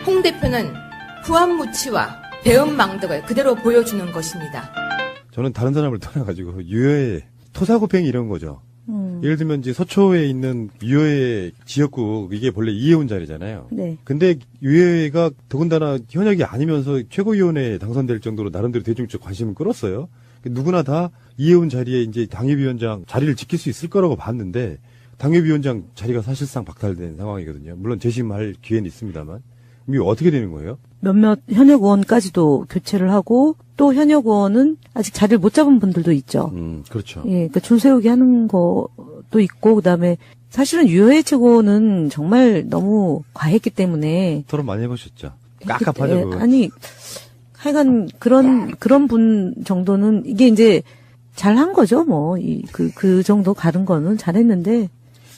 홍 대표는 후한무치와 배은망덕을 그대로 보여주는 것입니다. 저는 다른 사람을 떠나가지고 유효의 토사구팽이 이런 거죠. 예를 들면 이제 서초에 있는 유효의 지역구 이게 본래 이해운 자리잖아요. 네. 근데 유효회가 더군다나 현역이 아니면서 최고위원회에 당선될 정도로 나름대로 대중적 관심을 끌었어요. 누구나 다 이해운 자리에 이제 당협위원장 자리를 지킬 수 있을 거라고 봤는데 당협위원장 자리가 사실상 박탈된 상황이거든요. 물론 재심할 기회는 있습니다만. 이게 어떻게 되는 거예요? 몇몇 현역 의원까지도 교체를 하고 또 현역 의원은 아직 자리를 못 잡은 분들도 있죠. 그렇죠. 예, 그러니까 줄 세우기 하는 것도 있고 그다음에 사실은 유효회 최고는 정말 너무 과했기 때문에 토론 많이 해보셨죠? 깝깝하죠. 예, 아니 하여간 그런 분 정도는 이게 이제 잘한 거죠. 뭐 그 정도 가른 거는 잘했는데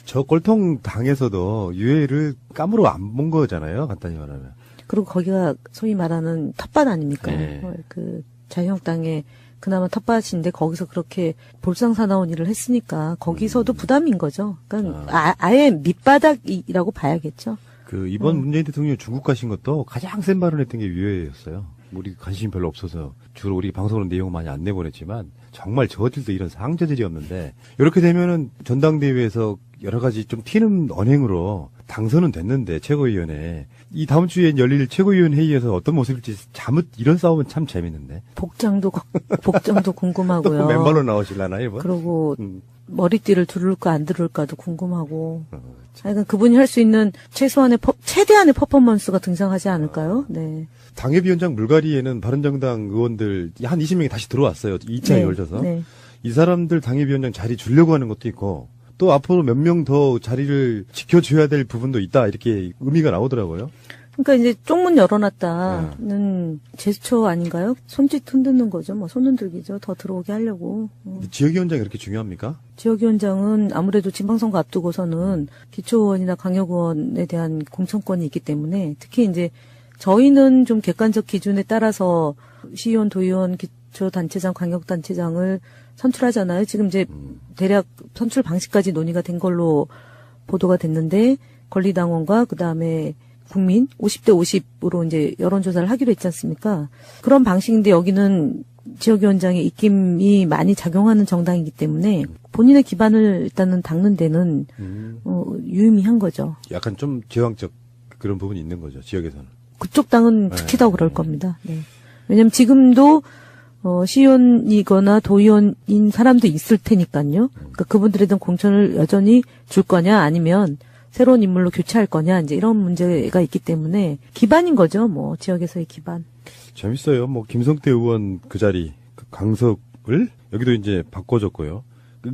저 꼴통 당에서도 유해를 까무로 안 본 거잖아요. 간단히 말하면. 그리고 거기가 소위 말하는 탓밭 아닙니까? 네. 그 자유한국당의 그나마 텃밭인데 거기서 그렇게 볼상사나운 일을 했으니까 거기서도 부담인 거죠. 그러니까 아예 밑바닥이라고 봐야겠죠. 이번 문재인 대통령이 중국 가신 것도 가장 센 발언했던 게 유해였어요. 우리 관심이 별로 없어서 주로 우리 방송으로 내용 많이 안 내보냈지만 정말 저질도 이런 상저질이 없는데 이렇게 되면은 전당대회에서 여러 가지 좀 튀는 언행으로 당선은 됐는데 최고위원회 이 다음 주에 열릴 최고위원 회의에서 어떤 모습일지 잠옷 이런 싸움은 참 재밌는데 복장도 궁금하고요. 또 맨발로 나오실라나요? 이번? 그리고 머리띠를 두를까 안 두를까도 궁금하고. 하여간 그분이 할 수 있는 최대한의 퍼포먼스가 등장하지 않을까요? 네. 당협위원장 물갈이에는 바른정당 의원들 한 20명이 다시 들어왔어요. 2차에 열려서. 네. 이 사람들 당협위원장 자리 주려고 하는 것도 있고 또 앞으로 몇 명 더 자리를 지켜줘야 될 부분도 있다. 이렇게 의미가 나오더라고요. 그러니까 이제 쪽문 열어놨다는 제스처 아닌가요? 손짓 흔드는 거죠. 뭐 손 흔들기죠. 더 들어오게 하려고. 지역위원장이 그렇게 중요합니까? 지역위원장은 아무래도 지방선거 앞두고서는 기초의원이나 강력의원에 대한 공천권이 있기 때문에 특히 이제 저희는 좀 객관적 기준에 따라서 시의원, 도의원, 기초단체장, 광역단체장을 선출하잖아요. 지금 이제 대략 선출 방식까지 논의가 된 걸로 보도가 됐는데 권리당원과 그다음에 국민 50대 50으로 이제 여론조사를 하기로 했지 않습니까? 그런 방식인데 여기는 지역위원장의 입김이 많이 작용하는 정당이기 때문에 본인의 기반을 일단은 닦는 데는 유의미한 거죠. 약간 좀 제왕적 그런 부분이 있는 거죠. 지역에서는. 그쪽 당은 특히 더 그럴 겁니다. 네. 왜냐면 지금도 시의원이거나 도의원인 사람도 있을 테니까요. 그러니까 그분들에 대한 공천을 여전히 줄 거냐 아니면 새로운 인물로 교체할 거냐 이제 이런 문제가 있기 때문에 기반인 거죠. 뭐 지역에서의 기반. 재밌어요. 뭐 김성태 의원 그 자리 강석을 여기도 이제 바꿔줬고요.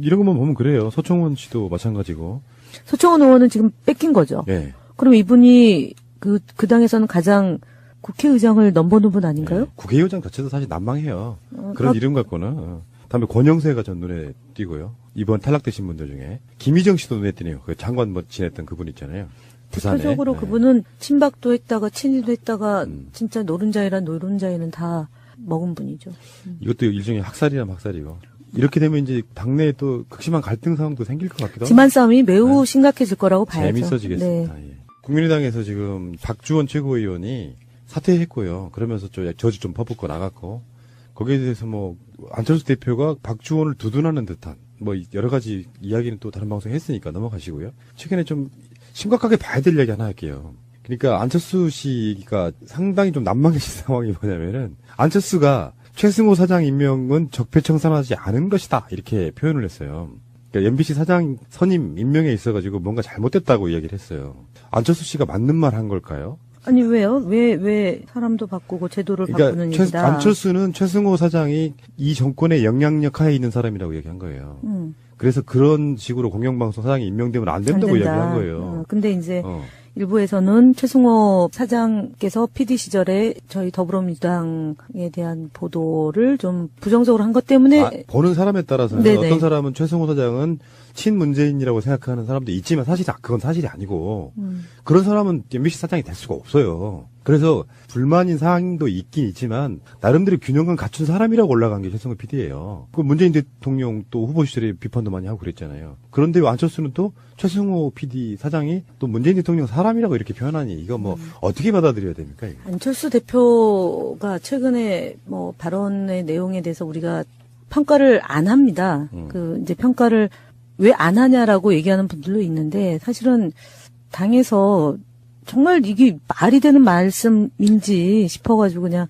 이런 것만 보면 그래요. 서청원 씨도 마찬가지고. 서청원 의원은 지금 뺏긴 거죠. 네. 그럼 이분이 그 당에서는 가장 국회의장을 넘보는 분 아닌가요? 네. 국회의장 자체도 사실 난망해요. 그런 이름 갖고는. 다음에 권영세가 전 눈에 띄고요. 이번 탈락되신 분들 중에 김희정 씨도 눈에 띄네요. 그 장관 지냈던 그분 있잖아요. 부산에. 대표적으로 네. 그분은 친박도 했다가 친이도 했다가 진짜 노른자이란 노른자이는 다 먹은 분이죠. 이것도 일종의 학살이란 학살이고. 이렇게 되면 이제 당내에 또 극심한 갈등 상황도 생길 것 같기도 하고. 집안 싸움이 매우 심각해질 거라고 봐야죠. 재밌어지겠습니다. 네. 예. 국민의당에서 지금 박주원 최고위원이 사퇴했고요. 그러면서 저주 좀 퍼붓고 나갔고 거기에 대해서 뭐 안철수 대표가 박주원을 두둔하는 듯한 뭐 여러 가지 이야기는 또 다른 방송에 했으니까 넘어가시고요. 최근에 좀 심각하게 봐야 될 이야기 하나 할게요. 그러니까 안철수 씨가 상당히 좀 난망해진 상황이 뭐냐면은 안철수가 최승호 사장 임명은 적폐청산하지 않은 것이다 이렇게 표현을 했어요. 그러니까 MBC 사장 선임 임명에 있어가지고 뭔가 잘못됐다고 이야기를 했어요. 안철수 씨가 맞는 말 한 걸까요? 아니 왜요? 왜 사람도 바꾸고 제도를 바꾸는 일이다. 안철수는 최승호 사장이 이 정권의 영향력 하에 있는 사람이라고 얘기한 거예요. 그래서 그런 식으로 공영방송 사장이 임명되면 안 된다고 이야기한 거예요. 근데 이제 일부에서는 최승호 사장께서 PD 시절에 저희 더불어민주당에 대한 보도를 좀 부정적으로 한 것 때문에 보는 사람에 따라서는 네네. 어떤 사람은 최승호 사장은 친문재인이라고 생각하는 사람도 있지만 사실 그건 사실이 아니고 그런 사람은 MBC 사장이 될 수가 없어요. 그래서 불만인 사항도 있긴 있지만 나름대로 균형감 갖춘 사람이라고 올라간 게 최승호 PD예요. 그 문재인 대통령 또 후보 시절에 비판도 많이 하고 그랬잖아요. 그런데 안철수는 또 최승호 PD 사장이 또 문재인 대통령 사람이라고 이렇게 표현하니 이거 뭐 어떻게 받아들여야 됩니까? 이거? 안철수 대표가 최근에 뭐 발언의 내용에 대해서 우리가 평가를 안 합니다. 이제 평가를 왜 안 하냐라고 얘기하는 분들도 있는데 사실은 당에서 정말 이게 말이 되는 말씀인지 싶어가지고 그냥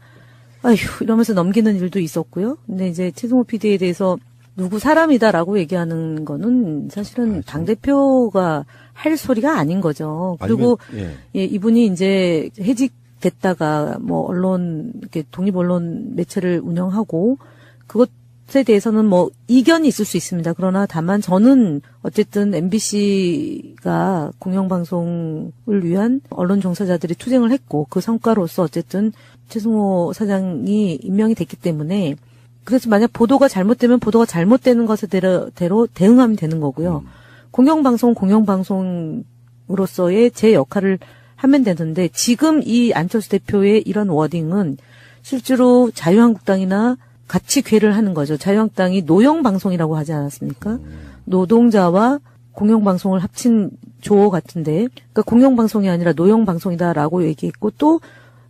아휴 이러면서 넘기는 일도 있었고요. 근데 이제 최승호 PD에 대해서 누구 사람이다라고 얘기하는 거는 사실은 당대표가 할 소리가 아닌 거죠. 그리고 아니면, 예, 이분이 이제 해직됐다가 뭐 언론 이렇게 독립 언론 매체를 운영하고 그것에 대해서는 뭐 이견이 있을 수 있습니다. 그러나 다만 저는 어쨌든 MBC가 공영방송을 위한 언론 종사자들이 투쟁을 했고 그 성과로서 어쨌든 최승호 사장이 임명이 됐기 때문에 그래서 만약 보도가 잘못되면 보도가 잘못되는 것대로 대응하면 되는 거고요. 공영방송으로서의 제 역할을 하면 되는데 지금 이 안철수 대표의 이런 워딩은 실제로 자유한국당이나 같이 궤를 하는 거죠. 자유한국당이 노영방송이라고 하지 않았습니까? 노동자와 공영방송을 합친 조어 같은데 그러니까 공영방송이 아니라 노영방송이다라고 얘기했고 또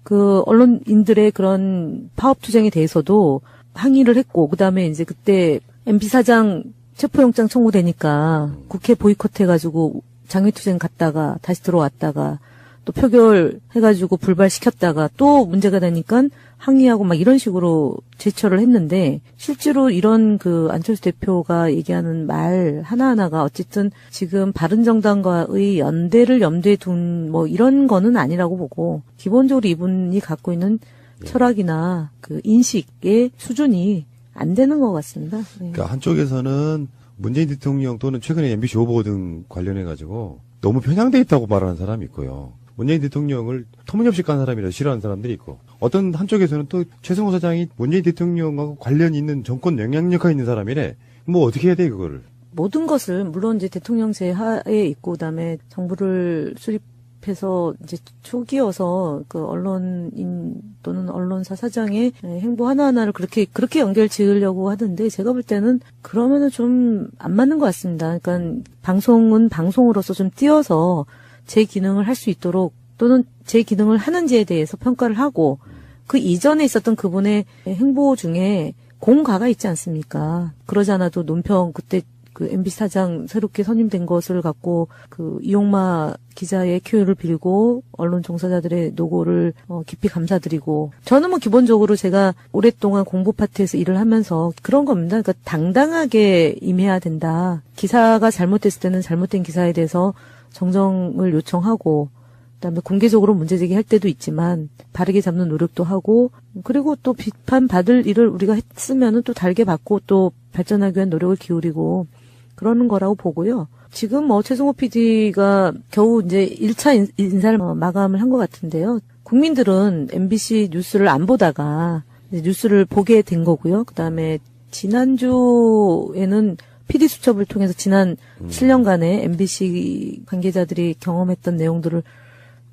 그 언론인들의 그런 파업투쟁에 대해서도 항의를 했고 그다음에 이제 그때 MB 사장 체포영장 청구되니까 국회 보이콧해가지고 장외투쟁 갔다가 다시 들어왔다가 또 표결해가지고 불발시켰다가 또 문제가 되니까 항의하고 막 이런 식으로 제처를 했는데 실제로 이런 그 안철수 대표가 얘기하는 말 하나하나가 어쨌든 지금 바른정당과의 연대를 염두에 둔 뭐 이런 거는 아니라고 보고 기본적으로 이분이 갖고 있는 철학이나 그 인식의 수준이 안 되는 것 같습니다. 네. 그러니까 한쪽에서는 문재인 대통령 또는 최근에 MBC 오보 등 관련해가지고 너무 편향돼 있다고 말하는 사람이 있고요. 문재인 대통령을 터무니없이 깐 사람이라 싫어하는 사람들이 있고 어떤 한쪽에서는 또 최승호 사장이 문재인 대통령하고 관련 있는 정권 영향력가 있는 사람이래. 뭐 어떻게 해야 돼 그거를. 모든 것을 물론 이제 대통령제 하에 있고 그다음에 정부를 수립해서 이제 초기여서 그 언론인 또는 언론사 사장의 행보 하나하나를 그렇게 연결 지으려고 하던데 제가 볼 때는 그러면은 좀 안 맞는 것 같습니다. 그러니까 방송은 방송으로서 좀 띄어서 제 기능을 할 수 있도록 또는 제 기능을 하는지에 대해서 평가를 하고 그 이전에 있었던 그분의 행보 중에 공과가 있지 않습니까? 그러지 않아도 논평 그때 그 MBC 사장 새롭게 선임된 것을 갖고 그 이용마 기자의 큐를 빌고 언론 종사자들의 노고를 깊이 감사드리고 저는 뭐 기본적으로 제가 오랫동안 공보 파트에서 일을 하면서 그런 겁니다. 그러니까 당당하게 임해야 된다. 기사가 잘못됐을 때는 잘못된 기사에 대해서 정정을 요청하고 그다음에 공개적으로 문제제기할 때도 있지만 바르게 잡는 노력도 하고 그리고 또 비판받을 일을 우리가 했으면은 또 달게 받고 또 발전하기 위한 노력을 기울이고 그러는 거라고 보고요. 지금 뭐 최승호 PD가 겨우 이제 1차 인사를 마감을 한 것 같은데요. 국민들은 MBC 뉴스를 안 보다가 이제 뉴스를 보게 된 거고요. 그다음에 지난주에는 PD 수첩을 통해서 지난 7년간의 MBC 관계자들이 경험했던 내용들을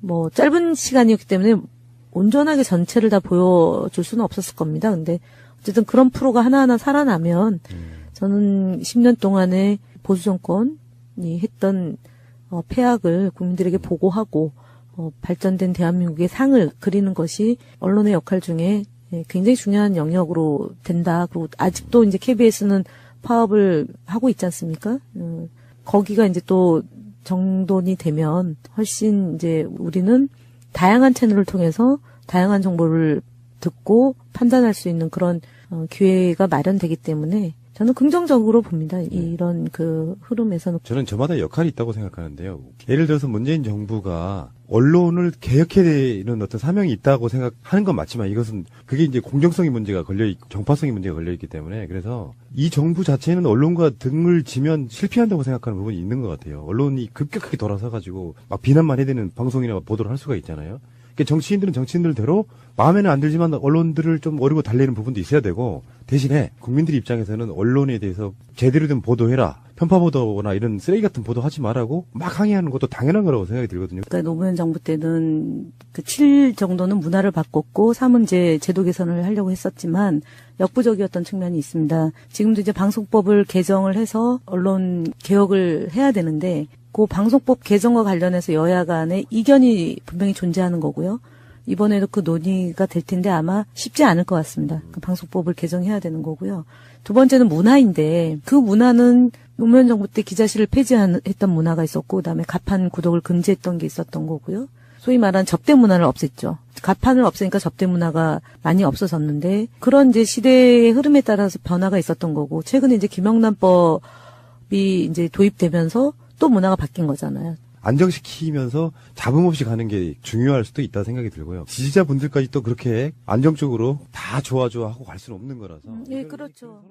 뭐 짧은 시간이었기 때문에 온전하게 전체를 다 보여줄 수는 없었을 겁니다. 근데 어쨌든 그런 프로가 하나하나 살아나면 저는 10년 동안의 보수 정권이 했던 폐악을 국민들에게 보고하고 발전된 대한민국의 상을 그리는 것이 언론의 역할 중에 굉장히 중요한 영역으로 된다. 그리고 아직도 이제 KBS는 파업을 하고 있지 않습니까? 거기가 이제 또 정돈이 되면 훨씬 이제 우리는 다양한 채널을 통해서 다양한 정보를 듣고 판단할 수 있는 그런 기회가 마련되기 때문에 저는 긍정적으로 봅니다. 이런 그 흐름에서는. 저는 저마다 역할이 있다고 생각하는데요. 예를 들어서 문재인 정부가 언론을 개혁해내는 어떤 사명이 있다고 생각하는 건 맞지만 이것은 그게 이제 공정성의 문제가 걸려있고 정파성의 문제가 걸려있기 때문에 그래서 이 정부 자체는 언론과 등을 지면 실패한다고 생각하는 부분이 있는 것 같아요. 언론이 급격하게 돌아서가지고 막 비난만 해대는 방송이나 보도를 할 수가 있잖아요. 정치인들은 정치인들대로 마음에는 안 들지만 언론들을 좀 어리고 달래는 부분도 있어야 되고 대신에 국민들 입장에서는 언론에 대해서 제대로 된 보도해라. 편파 보도나 이런 쓰레기 같은 보도 하지 말라고 막 항의하는 것도 당연한 거라고 생각이 들거든요. 그러니까 노무현 정부 때는 그 7 정도는 문화를 바꿨고 3은 이제 제도 개선을 하려고 했었지만 역부족이었던 측면이 있습니다. 지금도 이제 방송법을 개정을 해서 언론 개혁을 해야 되는데 그 방송법 개정과 관련해서 여야 간에 이견이 분명히 존재하는 거고요. 이번에도 그 논의가 될 텐데 아마 쉽지 않을 것 같습니다. 그 방송법을 개정해야 되는 거고요. 두 번째는 문화인데 그 문화는 노무현 정부 때 기자실을 폐지했던 문화가 있었고 그다음에 가판 구독을 금지했던 게 있었던 거고요. 소위 말하는 접대 문화를 없앴죠. 가판을 없애니까 접대 문화가 많이 없어졌는데 그런 이제 시대의 흐름에 따라서 변화가 있었던 거고 최근에 이제 김영란법이 이제 도입되면서 또 문화가 바뀐 거잖아요. 안정시키면서 잡음 없이 가는 게 중요할 수도 있다 생각이 들고요. 지지자분들까지 또 그렇게 안정적으로 다 좋아 하고 갈 수는 없는 거라서. 예, 그렇죠.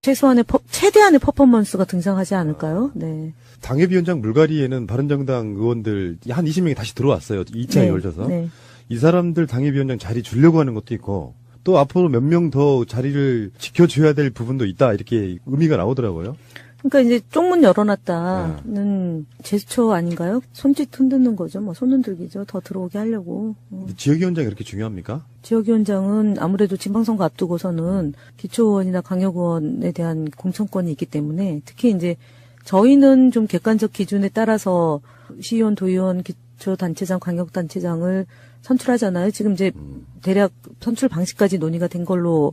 최대한의 퍼포먼스가 등장하지 않을까요? 네. 당협위원장 물갈이에는 바른정당 의원들 한 20명이 다시 들어왔어요. 2차에 열려서. 네. 이 사람들 당협위원장 자리 주려고 하는 것도 있고 또 앞으로 몇 명 더 자리를 지켜줘야 될 부분도 있다. 이렇게 의미가 나오더라고요. 그러니까 이제 쪽문 열어놨다는 제스처 아닌가요? 손짓 흔드는 거죠. 뭐 손 흔들기죠. 더 들어오게 하려고. 지역위원장이 그렇게 중요합니까? 지역위원장은 아무래도 지방선거 앞두고서는 기초의원이나 강력의원에 대한 공천권이 있기 때문에 특히 이제 저희는 좀 객관적 기준에 따라서 시의원, 도의원, 기초단체장, 광역단체장을 선출하잖아요. 지금 이제 대략 선출 방식까지 논의가 된 걸로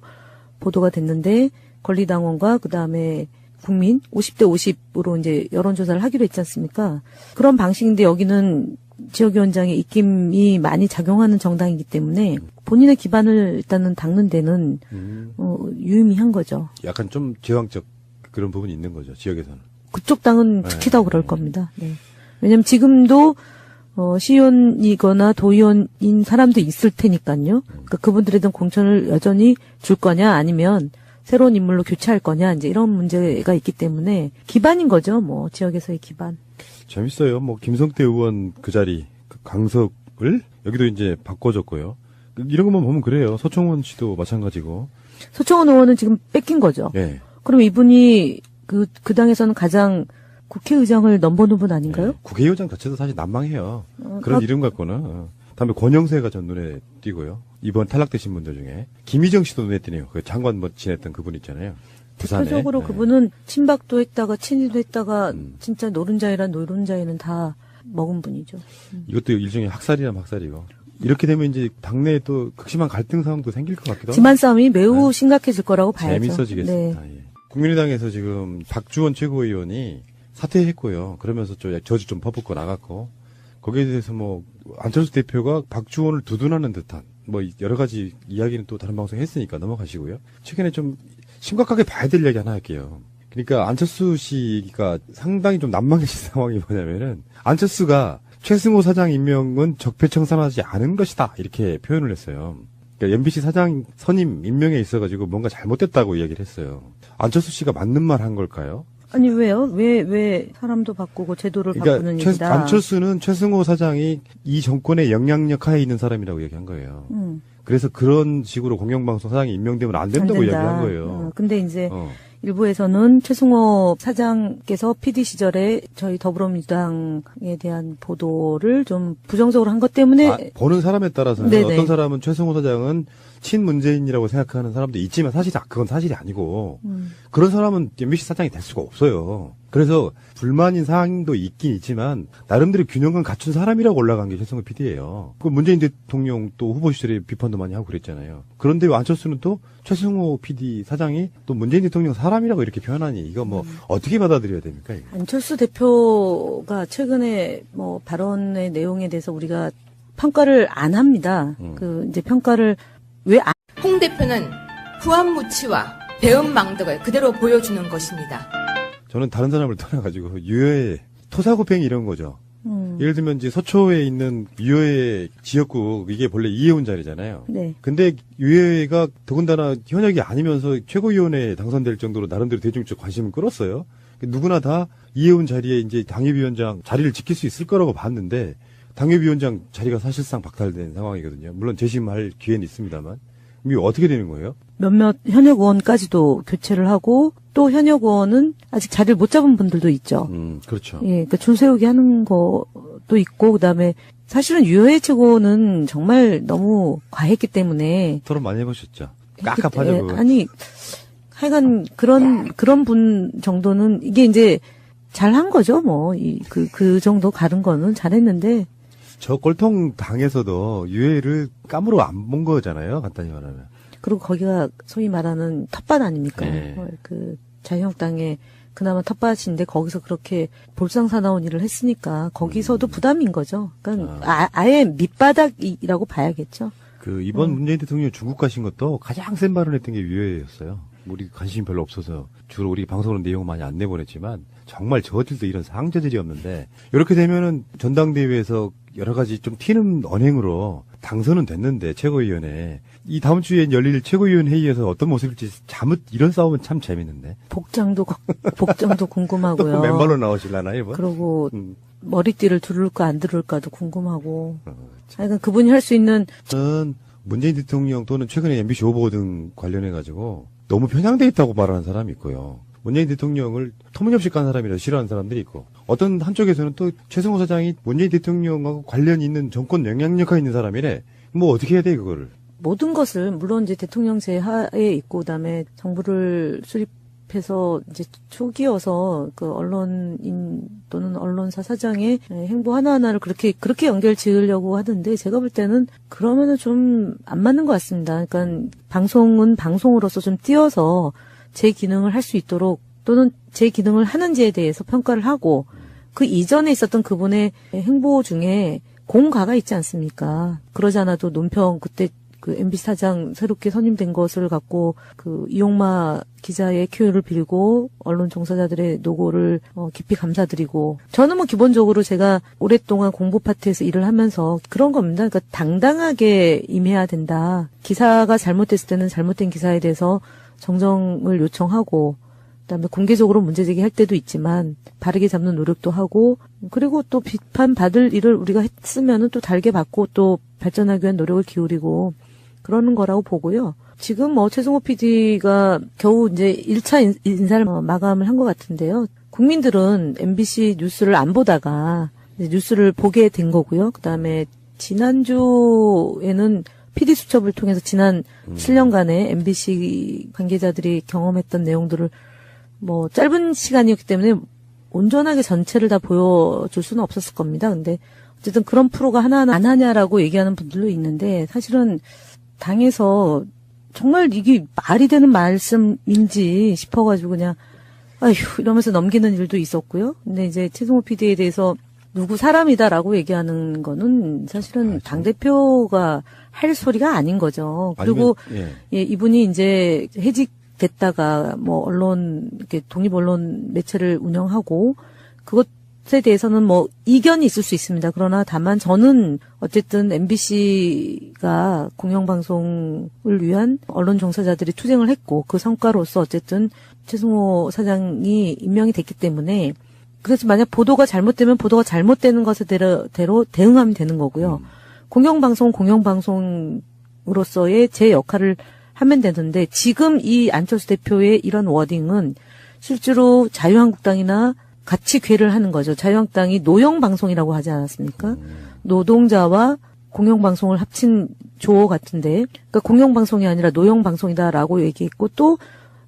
보도가 됐는데 권리당원과 그다음에 국민 50대 50으로 이제 여론조사를 하기로 했지 않습니까? 그런 방식인데 여기는 지역위원장의 입김이 많이 작용하는 정당이기 때문에 본인의 기반을 일단은 닦는 데는 유의미한 거죠. 약간 좀 제왕적 그런 부분이 있는 거죠. 지역에서는. 그쪽 당은 특히 더 그럴 겁니다. 네. 왜냐하면 지금도 시의원이거나 도의원인 사람도 있을 테니까요. 그러니까 그분들에 대한 공천을 여전히 줄 거냐 아니면 새로운 인물로 교체할 거냐 이제 이런 문제가 있기 때문에 기반인 거죠. 뭐 지역에서의 기반. 재밌어요. 뭐 김성태 의원 그 자리 그 강석을 여기도 이제 바꿔줬고요. 이런 것만 보면 그래요. 서청원 씨도 마찬가지고. 서청원 의원은 지금 뺏긴 거죠. 예. 그럼 이분이 그 당에서는 가장 국회의장을 넘보는 분 아닌가요? 예. 국회의장 자체도 사실 난망해요. 그런 이름 갖고는. 다음에 권영세가 전 눈에 띄고요. 이번 탈락되신 분들 중에 김희정 씨도 눈에 띄네요. 그 장관 뭐 지냈던 그분 있잖아요. 부산에. 대표적으로 그분은 친박도 했다가 친이도 했다가 진짜 노른자이란 노른자이는 다 먹은 분이죠. 이것도 일종의 학살이란 학살이고. 이렇게 되면 이제 당내에 또 극심한 갈등 상황도 생길 것 같기도 하고. 집안 싸움이 매우 심각해질 거라고 봐야죠. 재밌어지겠습니다. 네. 예. 국민의당에서 지금 박주원 최고위원이 사퇴했고요. 그러면서 저주 좀 퍼붓고 나갔고 거기에 대해서 뭐 안철수 대표가 박주원을 두둔하는 듯한 뭐 여러 가지 이야기는 또 다른 방송에 했으니까 넘어가시고요. 최근에 좀 심각하게 봐야 될 이야기 하나 할게요. 그러니까 안철수 씨가 상당히 좀 난망해진 상황이 뭐냐면은 안철수가 최승호 사장 임명은 적폐청산하지 않은 것이다 이렇게 표현을 했어요. 그러니까 MBC 사장 선임 임명에 있어가지고 뭔가 잘못됐다고 이야기를 했어요. 안철수 씨가 맞는 말 한 걸까요? 아니 왜요? 왜 사람도 바꾸고 제도를 바꾸는 일이다. 안철수는 최승호 사장이 이 정권의 영향력 하에 있는 사람이라고 얘기한 거예요. 그래서 그런 식으로 공영방송 사장이 임명되면 안 된다고 이야기한 거예요. 근데 이제 일부에서는 최승호 사장께서 PD 시절에 저희 더불어민주당에 대한 보도를 좀 부정적으로 한 것 때문에 보는 사람에 따라서는 네네. 어떤 사람은 최승호 사장은 친문재인이라고 생각하는 사람도 있지만 사실 그건 사실이 아니고 그런 사람은 MBC 사장이 될 수가 없어요. 그래서 불만인 사항도 있긴 있지만 나름대로 균형감 갖춘 사람이라고 올라간 게 최승호 PD예요. 그 문재인 대통령 또 후보 시절에 비판도 많이 하고 그랬잖아요. 그런데 왜 안철수는 또 최승호 PD 사장이 또 문재인 대통령 사람이라고 이렇게 표현하니 이거 뭐 어떻게 받아들여야 됩니까? 이거? 안철수 대표가 최근에 뭐 발언의 내용에 대해서 우리가 평가를 안 합니다. 그 이제 평가를 홍 대표는 후한무치와 배은망덕을 그대로 보여주는 것입니다. 저는 다른 사람을 떠나가지고 유효의 토사구팽이 이런 거죠. 예를 들면 이제 서초에 있는 유효의 지역구 이게 본래 이해운 자리잖아요. 네. 근데 유효회가 더군다나 현역이 아니면서 최고위원회에 당선될 정도로 나름대로 대중적 관심을 끌었어요. 누구나 다 이해운 자리에 이제 당협위원장 자리를 지킬 수 있을 거라고 봤는데 당협위원장 자리가 사실상 박탈된 상황이거든요. 물론 재심할 기회는 있습니다만. 이게 어떻게 되는 거예요? 몇몇 현역 의원까지도 교체를 하고 또 현역 의원은 아직 자리를 못 잡은 분들도 있죠. 그렇죠. 예, 그러니까 줄 세우기 하는 것도 있고 그다음에 사실은 유효회 최고는 정말 너무 과했기 때문에 토론 많이 해보셨죠? 깝깝하죠. 예, 그거. 아니 하여간 그런 분 정도는 이게 이제 잘한 거죠. 뭐 그 정도 가른 거는 잘했는데 저 꼴통 당에서도 유해를 깜으로 안 본 거잖아요. 간단히 말하면. 그리고 거기가 소위 말하는 텃밭 아닙니까? 네. 그 자유한국당의 그나마 텃밭인데 거기서 그렇게 볼상사나운 일을 했으니까 거기서도 부담인 거죠. 그러니까 아예 밑바닥이라고 봐야겠죠. 그 이번 문재인 대통령이 중국 가신 것도 가장 센 발언했던 게 유해였어요. 우리 관심이 별로 없어서 주로 우리 방송으로 내용 많이 안 내보냈지만 정말 저들도 이런 상저들이 없는데 이렇게 되면은 전당대회에서 여러 가지 좀 튀는 언행으로 당선은 됐는데 최고위원회 이 다음 주에 열릴 최고위원 회의에서 어떤 모습일지 잘못 이런 싸움은 참 재밌는데 복장도 궁금하고요. 또 맨발로 나오실라나요 이번? 그리고 머리띠를 두를까 안 두를까도 궁금하고. 하여간 그분이 할 수 있는 저는 문재인 대통령 또는 최근에 MBC 오보 등 관련해 가지고 너무 편향돼 있다고 말하는 사람이 있고요. 문재인 대통령을 터무니없이 깐 사람이라 싫어하는 사람들이 있고 어떤 한쪽에서는 또 최승호 사장이 문재인 대통령하고 관련 있는 정권 영향력가 있는 사람이래. 뭐 어떻게 해야 돼 그거를? 모든 것을 물론 이제 대통령제 하에 있고 그다음에 정부를 수립해서 이제 초기여서 그 언론인 또는 언론사 사장의 행보 하나하나를 그렇게 연결 지으려고 하던데 제가 볼 때는 그러면은 좀 안 맞는 것 같습니다. 그러니까 방송은 방송으로서 좀 띄어서 제 기능을 할 수 있도록 또는 제 기능을 하는지에 대해서 평가를 하고 그 이전에 있었던 그분의 행보 중에 공과가 있지 않습니까? 그러지 않아도 논평 그때 그 MBC 사장 새롭게 선임된 것을 갖고 그 이용마 기자의 큐를 빌고 언론 종사자들의 노고를 깊이 감사드리고 저는 뭐 기본적으로 제가 오랫동안 공보 파트에서 일을 하면서 그런 겁니다. 그러니까 당당하게 임해야 된다. 기사가 잘못됐을 때는 잘못된 기사에 대해서 정정을 요청하고 그다음에 공개적으로 문제제기할 때도 있지만 바르게 잡는 노력도 하고 그리고 또 비판받을 일을 우리가 했으면은 또 달게 받고 또 발전하기 위한 노력을 기울이고 그러는 거라고 보고요. 지금 뭐 최승호 PD가 겨우 이제 1차 인사를 마감을 한 것 같은데요. 국민들은 MBC 뉴스를 안 보다가 뉴스를 보게 된 거고요. 그다음에 지난주에는 PD 수첩을 통해서 지난 7년간의 MBC 관계자들이 경험했던 내용들을 뭐 짧은 시간이었기 때문에 온전하게 전체를 다 보여줄 수는 없었을 겁니다. 근데 어쨌든 그런 프로가 하나하나 안 하냐라고 얘기하는 분들도 있는데 사실은 당에서 정말 이게 말이 되는 말씀인지 싶어가지고 그냥 아휴 이러면서 넘기는 일도 있었고요. 근데 이제 최승호 PD에 대해서 누구 사람이다라고 얘기하는 거는 사실은 당대표가 할 소리가 아닌 거죠. 그리고 아니면, 예, 이분이 이제 해직됐다가 뭐 언론 이렇게 독립 언론 매체를 운영하고 그것에 대해서는 뭐 이견이 있을 수 있습니다. 그러나 다만 저는 어쨌든 MBC가 공영방송을 위한 언론 종사자들이 투쟁을 했고 그 성과로서 어쨌든 최승호 사장이 임명이 됐기 때문에 그래서 만약 보도가 잘못되면 보도가 잘못되는 것에 대로 대응하면 되는 거고요. 공영방송으로서의 제 역할을 하면 되는데 지금 이 안철수 대표의 이런 워딩은 실제로 자유한국당이나 같이 괴를 하는 거죠. 자유한국당이 노영방송이라고 하지 않았습니까? 노동자와 공영방송을 합친 조어 같은데 그러니까 공영방송이 아니라 노영방송이다라고 얘기했고 또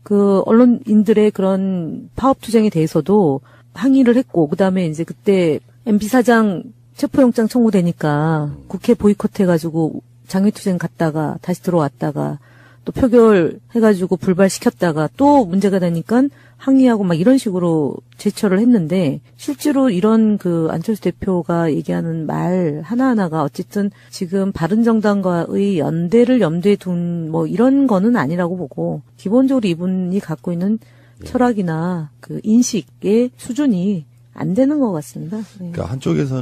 그 언론인들의 그런 파업투쟁에 대해서도 항의를 했고 그다음에 이제 그때 MB 사장 체포영장 청구되니까 국회 보이콧해가지고 장외투쟁 갔다가 다시 들어왔다가 또 표결해가지고 불발시켰다가 또 문제가 되니까 항의하고 막 이런 식으로 제처를 했는데 실제로 이런 그 안철수 대표가 얘기하는 말 하나하나가 어쨌든 지금 바른정당과의 연대를 염두에 둔 뭐 이런 거는 아니라고 보고 기본적으로 이분이 갖고 있는 철학이나 그 인식의 수준이 안 되는 것 같습니다. 네. 그러니까 한쪽에서는